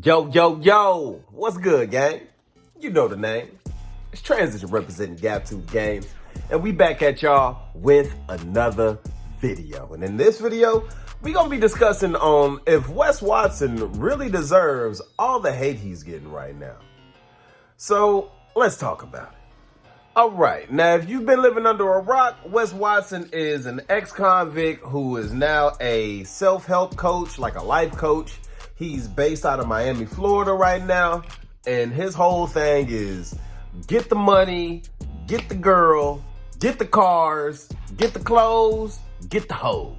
Yo, what's good, gang? You know the name. It's Transition representing Gap Tooth Games, and we back at y'all with another video. And in this video, we gonna be discussing on if Wes Watson really deserves all the hate he's getting right now. So let's talk about it. All right, now if you've been living under a rock, Wes Watson is an ex-convict who is now a self-help coach, like a life coach. He's based out of Miami, Florida right now, and his whole thing is get the money, get the girl, get the cars, get the clothes, get the hoes.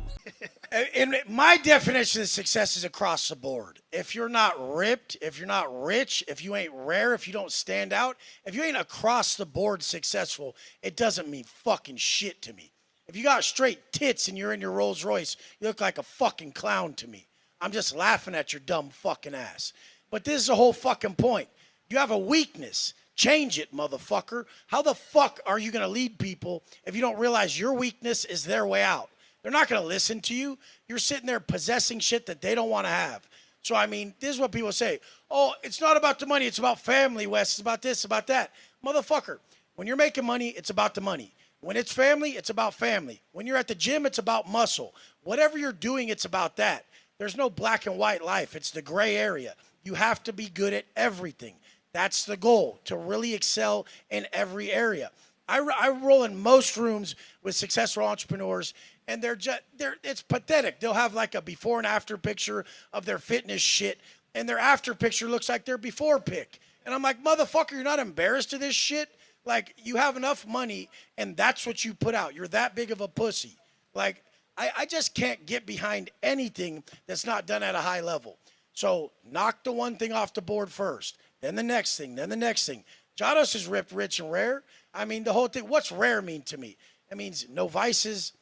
And my definition of success is across the board. If you're not ripped, if you're not rich, if you ain't rare, if you don't stand out, if you ain't across the board successful, it doesn't mean fucking shit to me. If you got straight tits and you're in your Rolls Royce, you look like a fucking clown to me. I'm just laughing at your dumb fucking ass. But this is the whole fucking point. You have a weakness. Change it, motherfucker. How the fuck are you going to lead people if you don't realize your weakness is their way out? They're not going to listen to you. You're sitting there possessing shit that they don't want to have. So, I mean, this is what people say. Oh, it's not about the money. It's about family, Wes. It's about this, about that. Motherfucker, when you're making money, it's about the money. When it's family, it's about family. When you're at the gym, it's about muscle. Whatever you're doing, it's about that. There's no black and white life. It's the gray area. You have to be good at everything. That's the goal, to really excel in every area. I roll in most rooms with successful entrepreneurs, and it's pathetic. They'll have like a before and after picture of their fitness shit, and their after picture looks like their before pic. And I'm like, motherfucker, you're not embarrassed of this shit? Like, you have enough money, and that's what you put out. You're that big of a pussy. Like, I just can't get behind anything that's not done at a high level. So knock the one thing off the board first, then the next thing, then the next thing. Jados is ripped, rich, and rare. I mean, the whole thing, what's rare mean to me? It means no vices.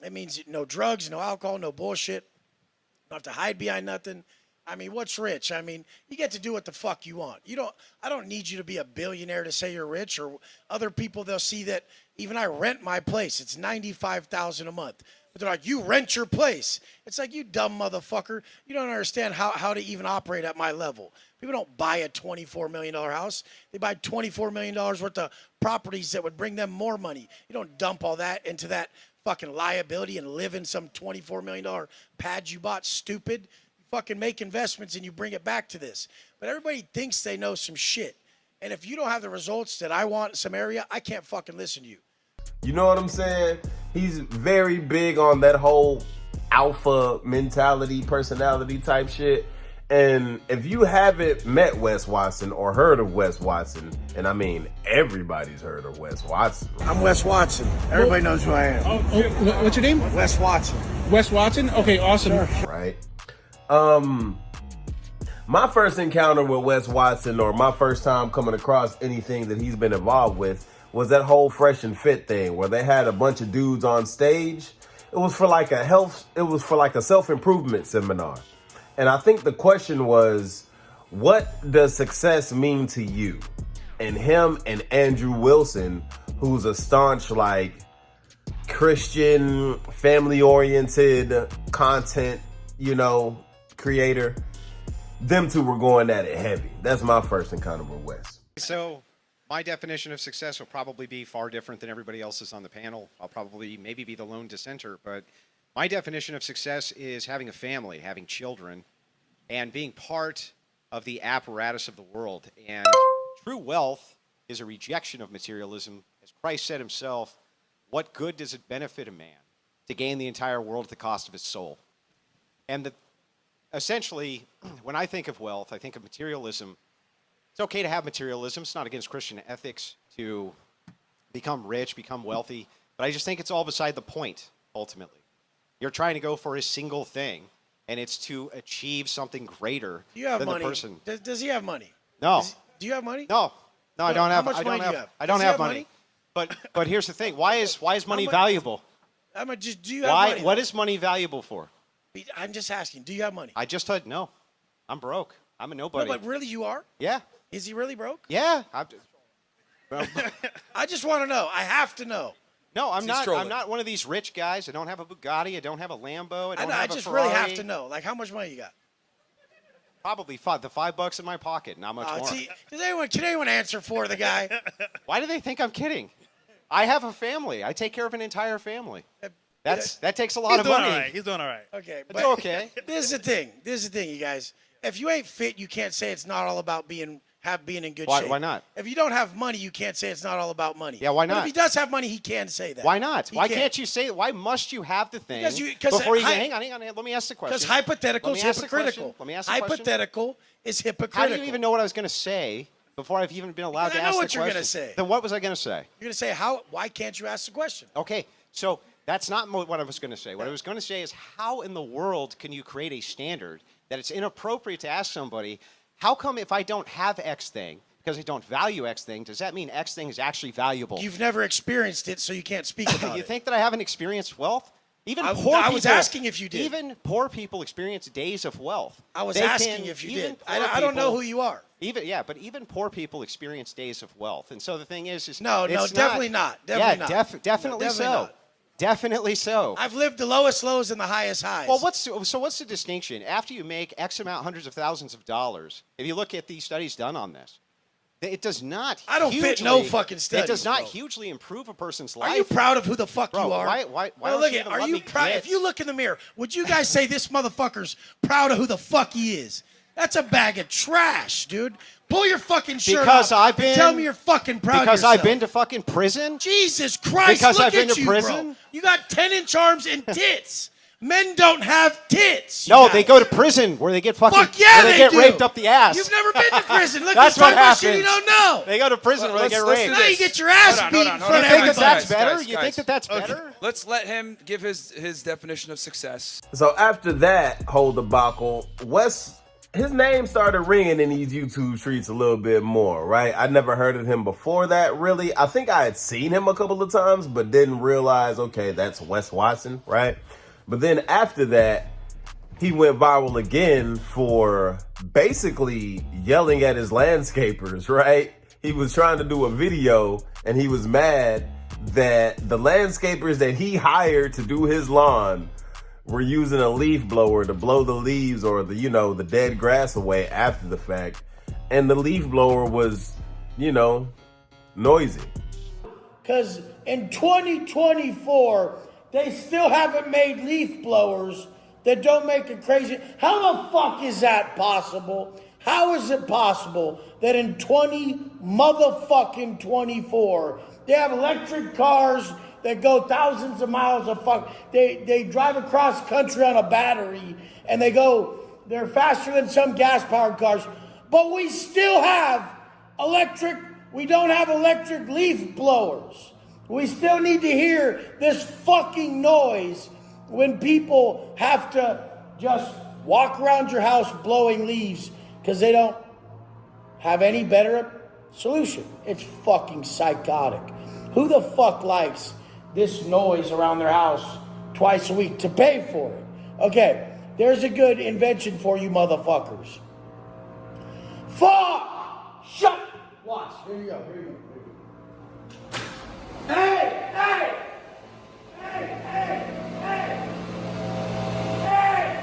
It means no drugs, no alcohol, no bullshit. You don't have to hide behind nothing. I mean, what's rich? I mean, you get to do what the fuck you want. I don't need you to be a billionaire to say you're rich, or other people, they'll see that even I rent my place. It's $95,000 a month. But they're like, you rent your place. It's like, you dumb motherfucker. You don't understand how to even operate at my level. People don't buy a $24 million house. They buy $24 million worth of properties that would bring them more money. You don't dump all that into that fucking liability and live in some $24 million pad you bought, stupid. You fucking make investments and you bring it back to this. But everybody thinks they know some shit. And if you don't have the results that I want in some area, I can't fucking listen to you. You know what I'm saying? He's very big on that whole alpha mentality, personality type shit. And if you haven't met Wes Watson or heard of Wes Watson, and I mean everybody's heard of Wes Watson. I'm Wes Watson. Everybody knows who I am. Oh, what's your name? Wes Watson. Wes Watson? Okay, awesome. Sure. Right? My first encounter with Wes Watson, or my first time coming across anything that he's been involved with, was that whole Fresh and Fit thing where they had a bunch of dudes on stage. It was for like a self-improvement seminar. And I think the question was, what does success mean to you? And him and Andrew Wilson, who's a staunch, like, Christian, family-oriented content, creator, them two were going at it heavy. That's my first encounter with Wes. So my definition of success will probably be far different than everybody else's on the panel. I'll probably maybe be the lone dissenter, but my definition of success is having a family, having children, and being part of the apparatus of the world. And true wealth is a rejection of materialism. As Christ said himself, what good does it benefit a man to gain the entire world at the cost of his soul? And essentially, when I think of wealth, I think of materialism. It's okay to have materialism. It's not against Christian ethics to become rich, become wealthy. But I just think it's all beside the point, ultimately. You're trying to go for a single thing, and it's to achieve something greater than money? The person. Does he have money? No. Do you have money? No, I don't have. How much money do you have? I don't Does he have money. But here's the thing. Why is money valuable? Do you have money? What is money valuable for? I'm just asking. Do you have money? I just said no. I'm broke. I'm a nobody. No, but really, you are? Yeah. Is he really broke? Yeah. I just want to know. I have to know. No, I'm not. I'm not one of these rich guys. I don't have a Bugatti. I don't have a Lambo. I don't have a Ferrari. just really have to know. Like, how much money you got? Probably the $5 in my pocket, not much more. Can anyone answer for the guy? Why do they think I'm kidding? I have a family. I take care of an entire family. That takes a lot of money. He's doing all right. Okay, It's okay. This is the thing, you guys. If you ain't fit, you can't say it's not all about being in good shape. Why not? If you don't have money, you can't say it's not all about money. Yeah, why But not? if he does have money, he can say that. Why not? He Why can't you say? Why must you have the thing before you hang on? Let me ask the question. Because hypothetical is hypocritical. Let me ask the question. Hypothetical is hypocritical. How do you even know what I was going to say before I've even been allowed to ask the question? I know what you're going to say. Then what was I going to say? You're going to say why can't you ask the question? Okay, so that's not what I was going to say. What I was going to say is, how in the world can you create a standard that it's inappropriate to ask somebody, how come if I don't have X thing, because I don't value X thing, does that mean X thing is actually valuable? You've never experienced it, so you can't speak about it. You think that I haven't experienced wealth? Even I poor was asking if you did. Even poor people experience days of wealth. I was asking if you did. I don't know who you are. But even poor people experience days of wealth. And so the thing is no, definitely not. Definitely not. Definitely so. Not. Definitely so. I've lived the lowest lows and the highest highs. Well, what's the distinction? After you make X amount, hundreds of thousands of dollars, if you look at these studies done on this, it does not. I don't fit no fucking studies. It does not bro. hugely improve a person's life. Are you proud of who the fuck Bro, you are? Why well, look at. Are you proud? If you look in the mirror, would you guys say this motherfucker's proud of who the fuck he is? That's a bag of trash, dude. Pull your fucking shirt off and tell me you're fucking proud of yourself. Because I've been to fucking prison? Jesus Christ, because look I've been at to you, prison? Bro. You got 10-inch arms and tits. Men don't have tits. No, they go to prison where they get fucking they get do. raped up the ass. You've never been to prison. Look, that's you're what happens. Shit you don't know. They go to prison where they get raped. Now you get your ass beat in front of everybody. You think that's better? You think that's better? Let's let him give his definition of success. So after that whole debacle, his name started ringing in these YouTube streets a little bit more, right? I never heard of him before that, really. I think I had seen him a couple of times, but didn't realize, okay, that's Wes Watson, right? But then after that, he went viral again for basically yelling at his landscapers, right? He was trying to do a video, and he was mad that the landscapers that he hired to do his lawn were using a leaf blower to blow the leaves or the dead grass away after the fact. And the leaf blower was, noisy. Because in 2024, they still haven't made leaf blowers that don't make it crazy. How the fuck is that possible? How is it possible that in 24, they have electric cars that go thousands of miles they drive across country on a battery, and they're faster than some gas-powered cars, but we still have we don't have electric leaf blowers. We still need to hear this fucking noise when people have to just walk around your house blowing leaves because they don't have any better solution. It's fucking psychotic. Who the fuck likes this noise around their house twice a week to pay for it? Okay, there's a good invention for you motherfuckers. Fuck! Shut! Watch. Here you go. Hey! Hey! Hey! Hey! Hey! Hey!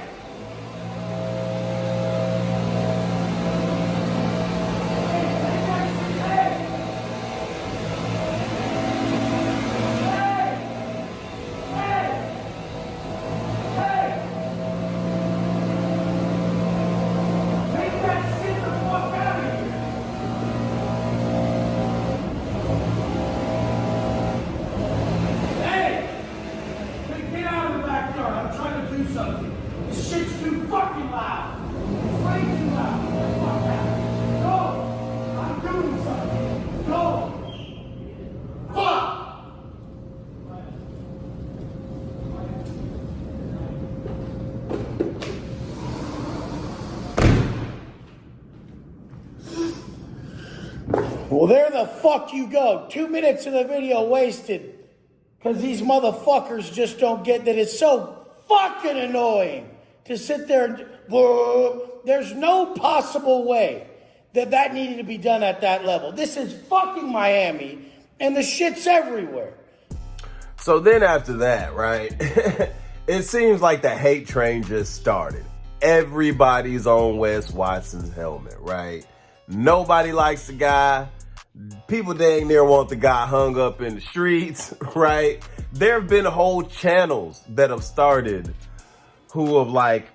Well, there the fuck you go. 2 minutes of the video wasted because these motherfuckers just don't get that it's so fucking annoying to sit there and... There's no possible way that needed to be done at that level. This is fucking Miami, and the shit's everywhere. So then after that, right, it seems like the hate train just started. everybody's on Wes Watson's helmet, right? Nobody likes the guy. People dang near want the guy hung up in the streets, right? There have been whole channels that have started who have like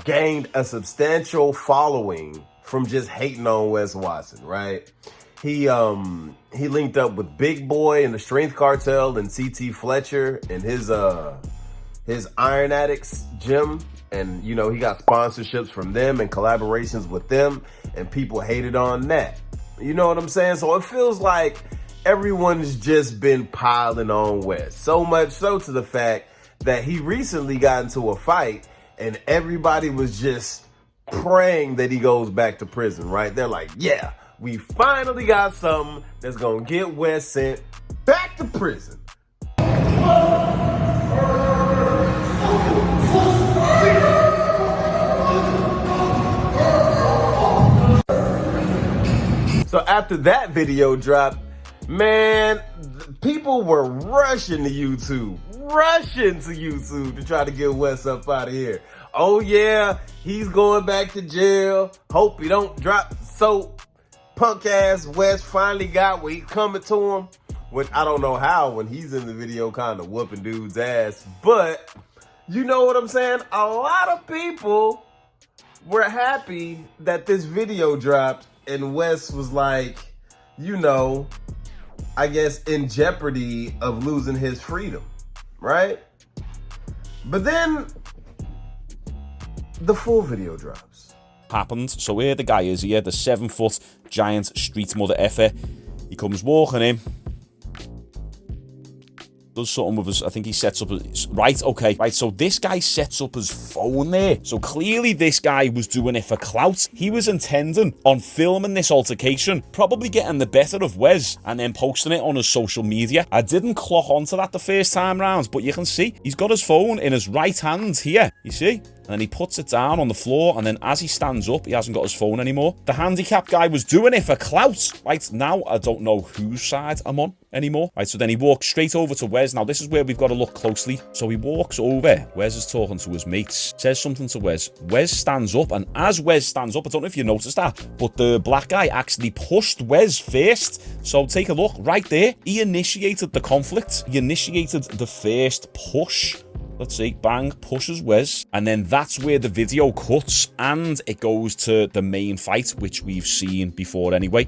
gained a substantial following from just hating on Wes Watson, right? He linked up with Big Boy and the Strength Cartel and CT Fletcher and his Iron Addicts gym, and you know he got sponsorships from them and collaborations with them, and people hated on that. You know what I'm saying? So it feels like everyone's just been piling on Wes, so much so to the fact that he recently got into a fight and everybody was just praying that he goes back to prison, right? They're like, yeah, we finally got something that's gonna get Wes sent back to prison. So after that video dropped, man, people were rushing to YouTube to try to get Wes up out of here. Oh yeah, he's going back to jail. Hope he don't drop soap. Punk ass Wes finally got where he's coming to him, which I don't know how when he's in the video kind of whooping dude's ass. But you know what I'm saying? A lot of people were happy that this video dropped and Wes was like, you know, I guess in jeopardy of losing his freedom, right? But then the full video drops. Happened. So here the guy is here, the 7-foot giant street mother effer. He comes walking in, does something with his, I think he sets up his, right, okay, right, so this guy sets up his phone there. So clearly this guy was doing it for clout. He was intending on filming this altercation, probably getting the better of Wes and then posting it on his social media. I didn't clock onto that the first time round, but you can see he's got his phone in his right hand here, you see? And then he puts it down on the floor, and then as he stands up, he hasn't got his phone anymore. The handicapped guy was doing it for clout. Right, now I don't know whose side I'm on anymore. Right, so then he walks straight over to Wes. Now this is where we've got to look closely. So he walks over. Wes is talking to his mates, says something to Wes. Wes stands up, and as Wes stands up, I don't know if you noticed that, but the black guy actually pushed Wes first. So take a look right there. He initiated the conflict. He initiated the first push. Let's see, bang, pushes Wes, and then that's where the video cuts and it goes to the main fight, which we've seen before anyway.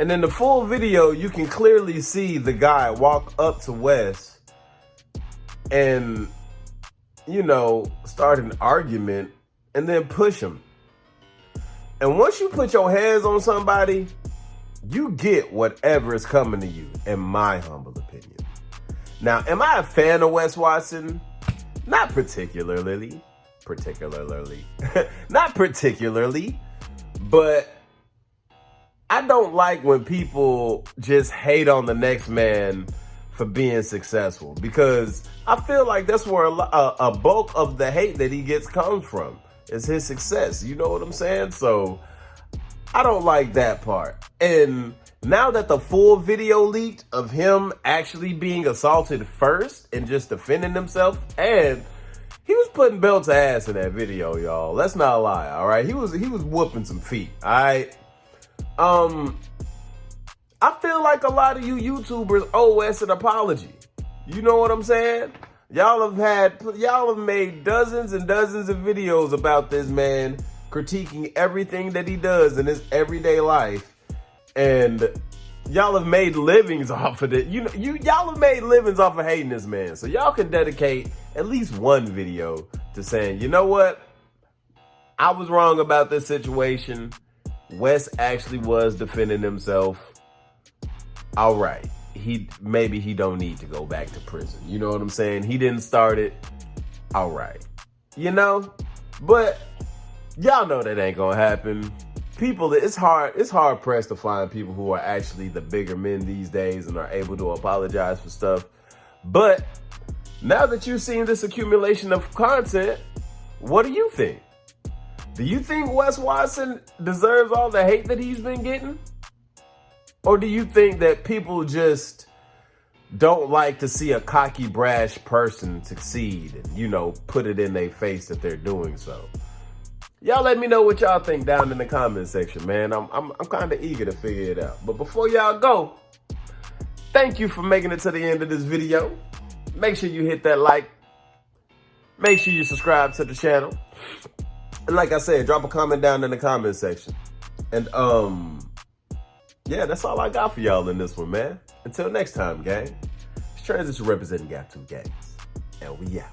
And in the full video, you can clearly see the guy walk up to Wes and, you know, start an argument and then push him. And once you put your hands on somebody, you get whatever is coming to you, in my humble opinion. Now, am I a fan of Wes Watson? Not particularly, not particularly, but I don't like when people just hate on the next man for being successful, because I feel like that's where a bulk of the hate that he gets comes from, is his success. You know what I'm saying? So I don't like that part. And now that the full video leaked of him actually being assaulted first and just defending himself, and he was putting belt to ass in that video, y'all. Let's not lie, all right? He was whooping some feet, all right? I feel like a lot of you YouTubers owe Wes an apology. You know what I'm saying? Y'all have made dozens and dozens of videos about this man, critiquing everything that he does in his everyday life. And y'all have made livings off of it. Y'all have made livings off of hating this man. So y'all can dedicate at least one video to saying, you know what? I was wrong about this situation. Wes actually was defending himself. All right. Maybe he don't need to go back to prison. You know what I'm saying? He didn't start it. All right. You know? But y'all know that ain't gonna happen. People, it's hard pressed to find people who are actually the bigger men these days and are able to apologize for stuff. But now that you've seen this accumulation of content, what do you think? Do you think Wes Watson deserves all the hate that he's been getting? Or do you think that people just don't like to see a cocky, brash person succeed and, you know, put it in their face that they're doing so? Y'all let me know what y'all think down in the comment section, man. I'm kind of eager to figure it out. But before y'all go, thank you for making it to the end of this video. Make sure you hit that like. Make sure you subscribe to the channel. And like I said, drop a comment down in the comment section. And yeah, that's all I got for y'all in this one, man. Until next time, gang. It's Transition representing Gap 2 Games. And we out.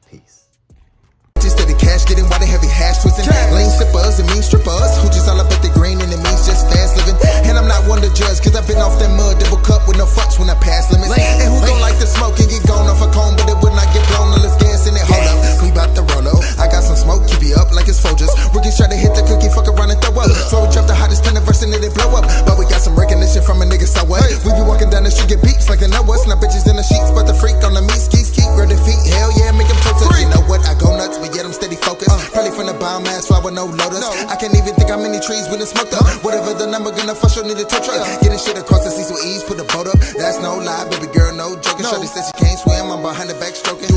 Peace. Steady cash getting why they heavy hash twisting. Lane sippers and mean strippers who just all up at the green and it means just fast living. And I'm not one to judge cause I've been off that mud double cup with no fucks when I pass limits. And who don't like to smoke and get gone off a cone but it would not get blown unless gas in it. Hold up, we bout to roll up. I got some smoke, keep you up like it's Folgers. Rookies try to hit the cookie, fuck around and throw up. So we drop the hottest pen verse and it blow up. But we got some recognition from a nigga, so what? We be walking down the street, get beeps like they know us. Now bitches in the sheets, but the freak on the meat skis keep grab their feet. Hell yeah, make them toe touch. You know what? I go nuts, but yet I'm steady focused. Probably from the biomass, so I would no lotus. I can't even think how many trees when it's smoked up. Whatever the number, gonna fuss, you'll need a tow truck. Getting shit across the seas with ease, put a boat up. That's no lie, baby girl, no joking. Shorty said she can't swim, I'm behind the back stroking.